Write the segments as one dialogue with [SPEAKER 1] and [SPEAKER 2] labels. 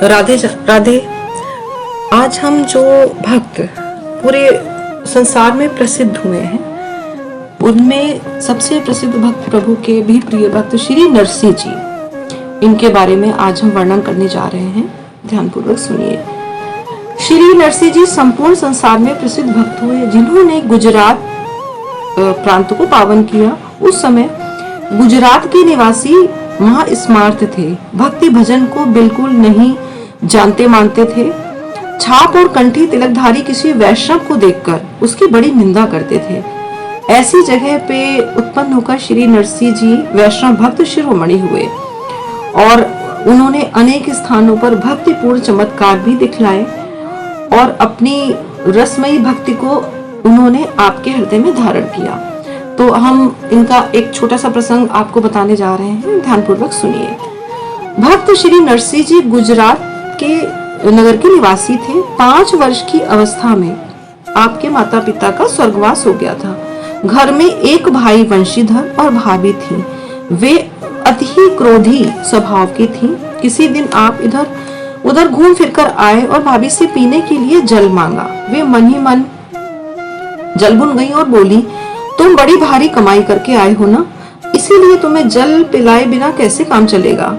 [SPEAKER 1] राधे राधे। आज हम जो भक्त पूरे संसार में प्रसिद्ध हुए हैं, उनमें सबसे प्रसिद्ध भक्त, प्रभु के भी प्रिय भक्त श्री नरसिंह जी, इनके बारे में आज हम वर्णन करने जा रहे हैं। ध्यानपूर्वक सुनिए। श्री नरसिंह जी संपूर्ण संसार में प्रसिद्ध भक्त हुए, जिन्होंने गुजरात प्रांत को पावन किया। उस समय गुजरात के निवासी महास्मार्थ थे, भक्ति भजन को बिल्कुल नहीं जानते मानते थे। छाप और कंठी तिलकधारी किसी वैष्णव को देखकर उसकी बड़ी निंदा करते थे। ऐसी जगह पे उत्पन्न होकर श्री नरसिंह जी वैष्णव भक्त शिरोमणि हुए और उन्होंने अनेक स्थानों पर भक्तिपूर्ण चमत्कार भी दिखलाए और अपनी रसमयी भक्ति को उन्होंने आपके हृदय में धारण किया। तो हम इनका एक छोटा सा प्रसंग आपको बताने जा रहे हैं, ध्यानपूर्वक सुनिए। भक्त श्री नरसिंह जी गुजरात के नगर के निवासी थे। 5 वर्ष की अवस्था में आपके माता पिता का स्वर्गवास हो गया था। घर में एक भाई वंशीधर और भाभी थी। वे अति क्रोधी स्वभाव की थी। किसी दिन आप इधर उधर घूम फिरकर आए और भाभी से पीने के लिए जल मांगा। वे मन ही मन जल भुन गई और बोली, तुम बड़ी भारी कमाई करके आए हो ना, इसीलिए तुम्हें जल पिलाए बिना कैसे काम चलेगा,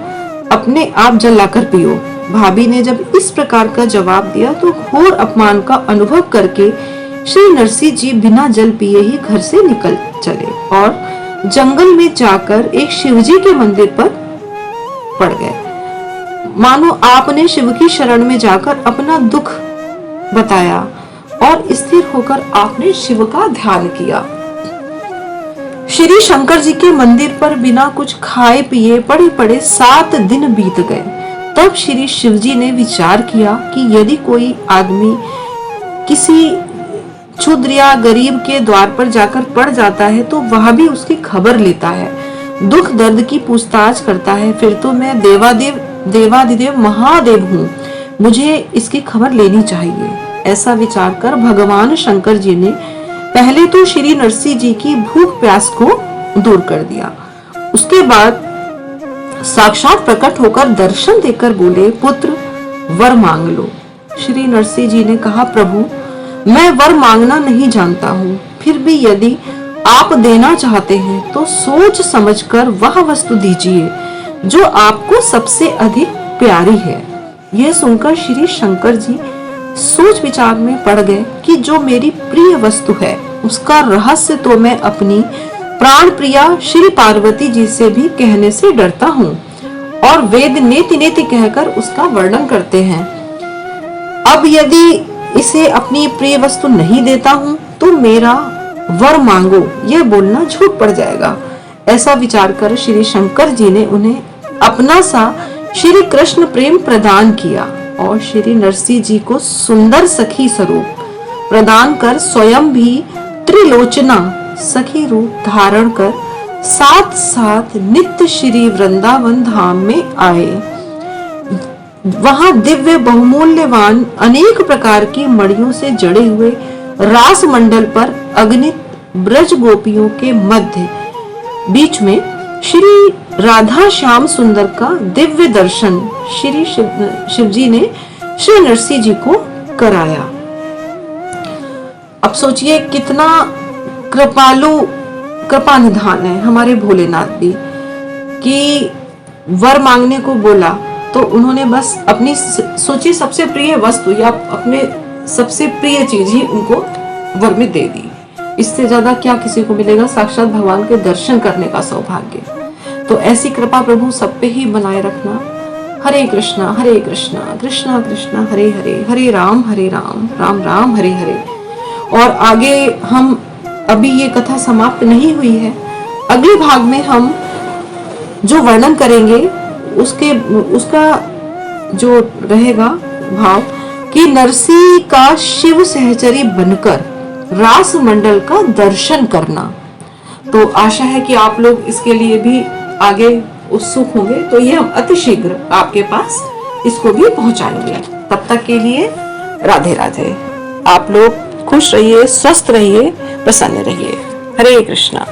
[SPEAKER 1] अपने आप जल लाकर पियो। भाभी ने जब इस प्रकार का जवाब दिया तो घोर अपमान का अनुभव करके श्री नरसिंह जी बिना जल पिए ही घर से निकल चले और जंगल में जाकर एक शिवजी के मंदिर पर पड़ गए। मानो आपने शिव की शरण में जाकर अपना दुख बताया और स्थिर होकर आपने शिव का ध्यान किया। श्री शंकर जी के मंदिर पर बिना कुछ खाए पिए पड़े पड़े 7 दिन बीत गए। तब श्री शिव जी ने विचार किया कि यदि कोई आदमी किसी क्षुद्र या गरीब के द्वार पर जाकर पड़ जाता है तो वह भी उसकी खबर लेता है, दुख दर्द की पूछताछ करता है, फिर तो मैं देवादिदेव महादेव हूँ, मुझे इसकी खबर लेनी चाहिए। ऐसा विचार कर भगवान शंकर जी ने पहले तो श्री नरसिंह जी की भूख प्यास को दूर कर दिया। उसके बाद साक्षात प्रकट होकर दर्शन देकर बोले, पुत्र वर मांग लो। श्री नरसिंह जी ने कहा, प्रभु मैं वर मांगना नहीं जानता हूँ, फिर भी यदि आप देना चाहते हैं तो सोच समझकर वह वस्तु दीजिए जो आपको सबसे अधिक प्यारी है। यह सुनकर श्री शंकर जी सोच विचार में पड़ गए कि जो मेरी प्रिय वस्तु है उसका रहस्य तो मैं अपनी प्राण प्रिया श्री पार्वती जी से भी कहने से डरता हूँ और वेद नेति नेति कहकर उसका वर्णन करते हैं। अब यदि इसे अपनी प्रिय वस्तु नहीं देता हूँ तो मेरा वर मांगो यह बोलना झूठ पड़ जाएगा। ऐसा विचार कर श्री शंकर जी ने उन्हें अपना सा श्री कृष्ण प्रेम प्रदान किया और श्री नरसिंह जी को सुंदर सखी स्वरूप प्रदान कर स्वयं भी त्रिलोचना सखी रूप धारण कर साथ साथ नित्य श्री वृंदावन धाम में आए। वहां दिव्य बहुमूल्यवान अनेक प्रकार की मणियों से जड़े हुए रास मंडल पर अगणित ब्रज गोपियों के मध्य बीच में श्री राधा श्याम सुंदर का दिव्य दर्शन श्री शिवजी ने श्री नरसिंह जी को कराया। अब सोचिए कितना कृपा निधान है हमारे भोलेनाथ भी, कि वर मांगने को बोला तो उन्होंने बस अपनी सोची सबसे प्रिय वस्तु या अपने सबसे प्रिय चीज ही उनको वर में दे दी। इससे ज्यादा क्या किसी को मिलेगा साक्षात भगवान के दर्शन करने का सौभाग्य। तो ऐसी कृपा प्रभु सब पे ही बनाए रखना। हरे कृष्णा कृष्णा कृष्णा हरे हरे, हरे राम राम राम हरे हरे। और आगे हम अभी ये कथा समाप्त नहीं हुई है, अगले भाग में हम जो वर्णन करेंगे उसका जो रहेगा भाव कि नरसिंह का शिव सहचरी बनकर रास मंडल का दर्शन करना। तो आशा है कि आप लोग इसके लिए भी आगे उत्सुक होंगे, तो ये हम अतिशीघ्र आपके पास इसको भी पहुंचाएंगे। तब तक के लिए राधे राधे। आप लोग खुश रहिए, स्वस्थ रहिए, प्रसन्न रहिए। हरे कृष्णा।